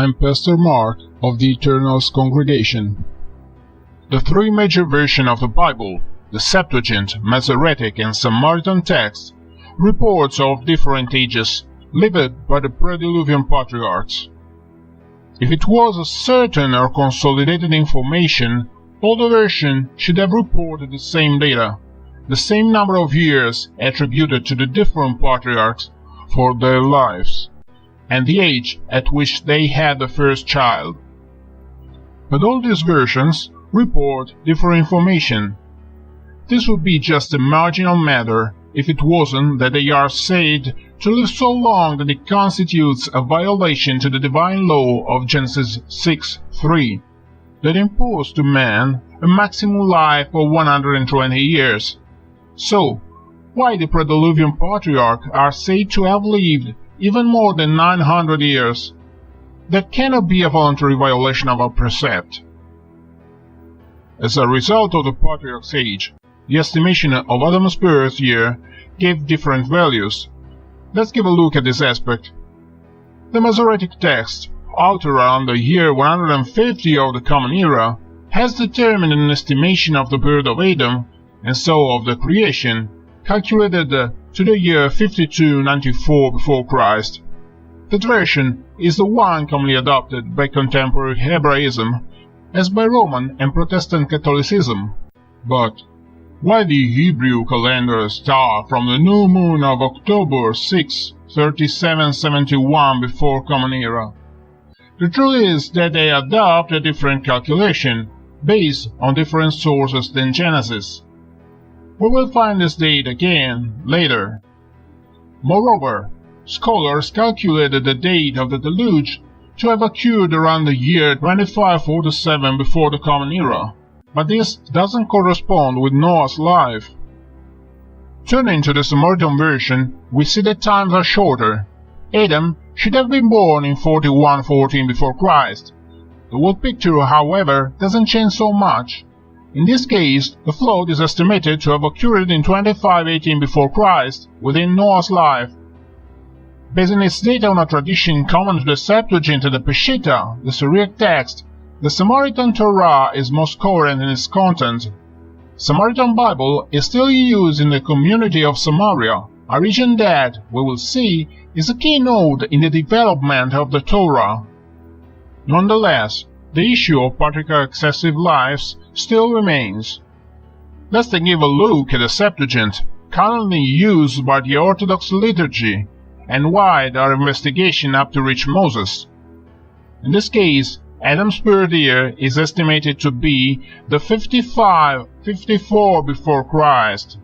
and Pastor Mark of the Eternal's congregation. The three major versions of the Bible, the Septuagint, Masoretic, and Samaritan texts, reports of different ages lived by the pre-Diluvian patriarchs. If it was a certain or consolidated information, all the versions should have reported the same data, the same number of years attributed to the different patriarchs for their lives, and the age at which they had the first child. But all these versions report different information. This would be just a marginal matter if it wasn't that they are said to live so long that it constitutes a violation to the divine law of Genesis 6:3, that imposed to man a maximum life of 120 years. So, why the pre-Diluvian patriarchs are said to have lived even more than 900 years? That cannot be a voluntary violation of a precept. As a result of the patriarch's age, the estimation of Adam's birth year gave different values. Let's give a look at this aspect. The Masoretic text, out around the year 150 of the Common Era, has determined an estimation of the birth of Adam, and so of the creation, calculated to the year 5294 before Christ. That version is the one commonly adopted by contemporary Hebraism, as by Roman and Protestant Catholicism. But why the Hebrew calendar start from the new moon of October 6, 3771 before Common Era? The truth is that they adopt a different calculation, based on different sources than Genesis. We will find this date again later. Moreover, scholars calculated the date of the deluge to have occurred around the year 2547 before the Common Era, but this doesn't correspond with Noah's life. Turning to the Samaritan version, we see that times are shorter. Adam should have been born in 4114 before Christ. The whole picture, however, doesn't change so much. In this case, the flood is estimated to have occurred in 2518 before Christ, within Noah's life. Basing its data on a tradition common to the Septuagint and the Peshitta, the Syriac text, the Samaritan Torah is most coherent in its content. Samaritan Bible is still used in the community of Samaria, a region that, we will see, is a key node in the development of the Torah. Nonetheless, the issue of patriarchal excessive lives still remains. Let's then give a look at the Septuagint, commonly used by the Orthodox liturgy, and wide our investigation up to reach Moses. In this case, Adam's birth year is estimated to be the 55-54 before Christ.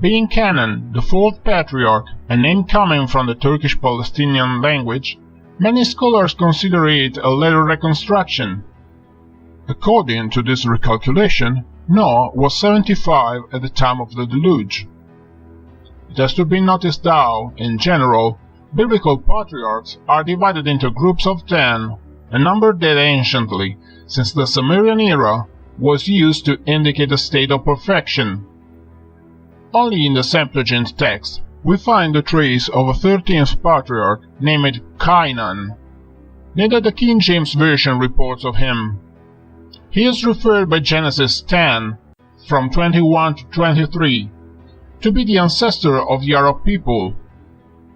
Being Canaan, the fourth patriarch, a name coming from the Turkish-Palestinian language, many scholars consider it a later reconstruction. According to this recalculation, Noah was 75 at the time of the deluge. It has to be noticed how, in general, biblical patriarchs are divided into groups of 10, a number that anciently, since the Sumerian era, was used to indicate a state of perfection. Only in the Septuagint text we find the trace of a 13th patriarch named Cainan. Neither the King James Version reports of him. He is referred by Genesis 10, from 21 to 23, to be the ancestor of the Arab people,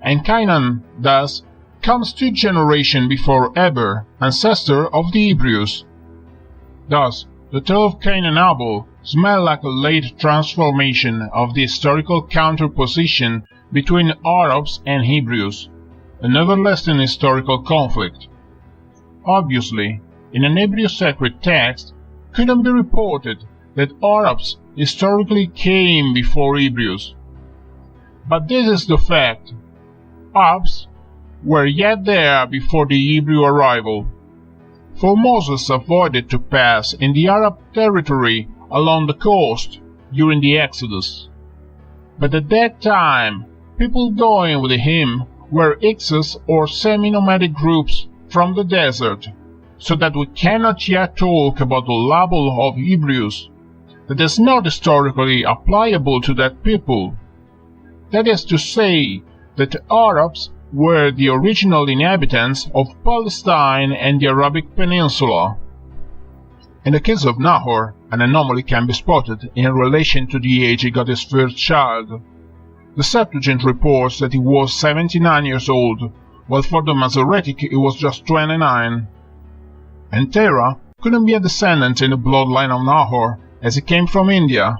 and Cainan, thus, comes 2 generations before Eber, ancestor of the Hebrews. Thus, the tale of Cain and Abel smells like a late transformation of the historical counterposition between Arabs and Hebrews, an everlasting historical conflict. Obviously, in an Hebrew sacred text, couldn't be reported that Arabs historically came before Hebrews. But this is the fact. Arabs were yet there before the Hebrew arrival. For Moses avoided to pass in the Arab territory along the coast during the Exodus. But at that time, people going with him were Hyksos or semi-nomadic groups from the desert, so that we cannot yet talk about the label of Hebrews. That is not historically applicable to that people. That is to say, that the Arabs were the original inhabitants of Palestine and the Arabic Peninsula. In the case of Nahor, an anomaly can be spotted in relation to the age he got his first child. The Septuagint reports that he was 79 years old, while for the Masoretic he was just 29. And Terah couldn't be a descendant in the bloodline of Nahor, as he came from India.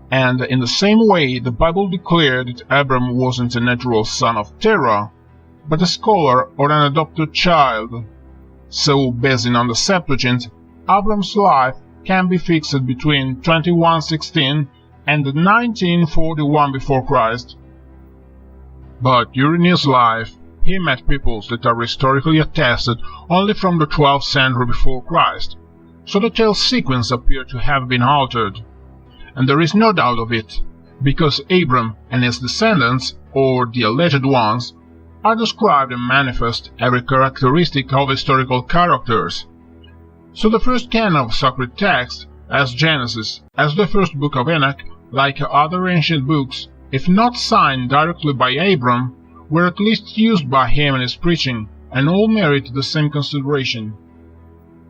And in the same way, the Bible declared that Abram wasn't a natural son of Terah, but a scholar or an adopted child. So, basing on the Septuagint, Abram's life can be fixed between 2116 and 1941 before Christ. But during his life, he met peoples that are historically attested only from the 12th century before Christ, so the tale sequence appears to have been altered. And there is no doubt of it, because Abram and his descendants, or the alleged ones, are described and manifest every characteristic of historical characters. So the first canon of sacred text, as Genesis, as the first book of Enoch, like other ancient books, if not signed directly by Abram, were at least used by him in his preaching, and all merit the same consideration.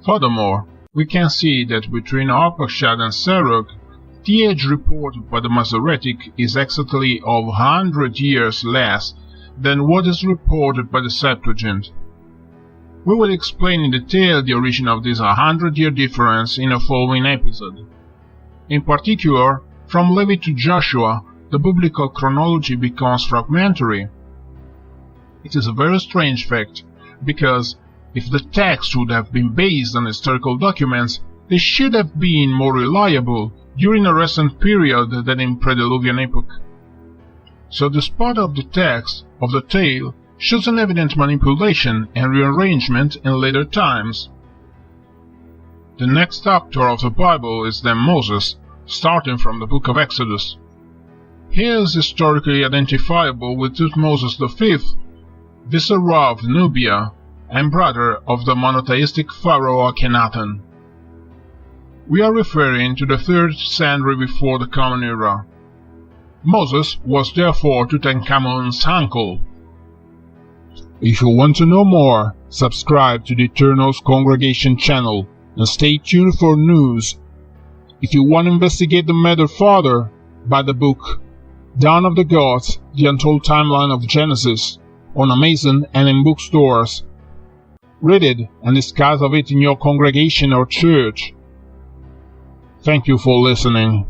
Furthermore, we can see that between Arpachshad and Serug, the age reported by the Masoretic is exactly of 100 years less than what is reported by the Septuagint. We will explain in detail the origin of this 100-year difference in a following episode. In particular, from Levi to Joshua, the biblical chronology becomes fragmentary. It is a very strange fact, because if the text would have been based on historical documents, they should have been more reliable during a recent period than in pre-Diluvian epoch. So this part of the text of the tale shows an evident manipulation and rearrangement in later times. The next actor of the Bible is then Moses, starting from the book of Exodus. He is historically identifiable with Thutmose V, viceroy of Nubia, and brother of the monotheistic pharaoh Akhenaten. We are referring to the 3rd century before the Common Era. Moses was therefore Tutankhamun's uncle. If you want to know more, subscribe to the Eternals Congregation channel and stay tuned for news. If you want to investigate the matter further, buy the book Dawn of the Gods, The Untold Timeline of Genesis on Amazon and in bookstores. Read it and discuss of it in your congregation or church. Thank you for listening.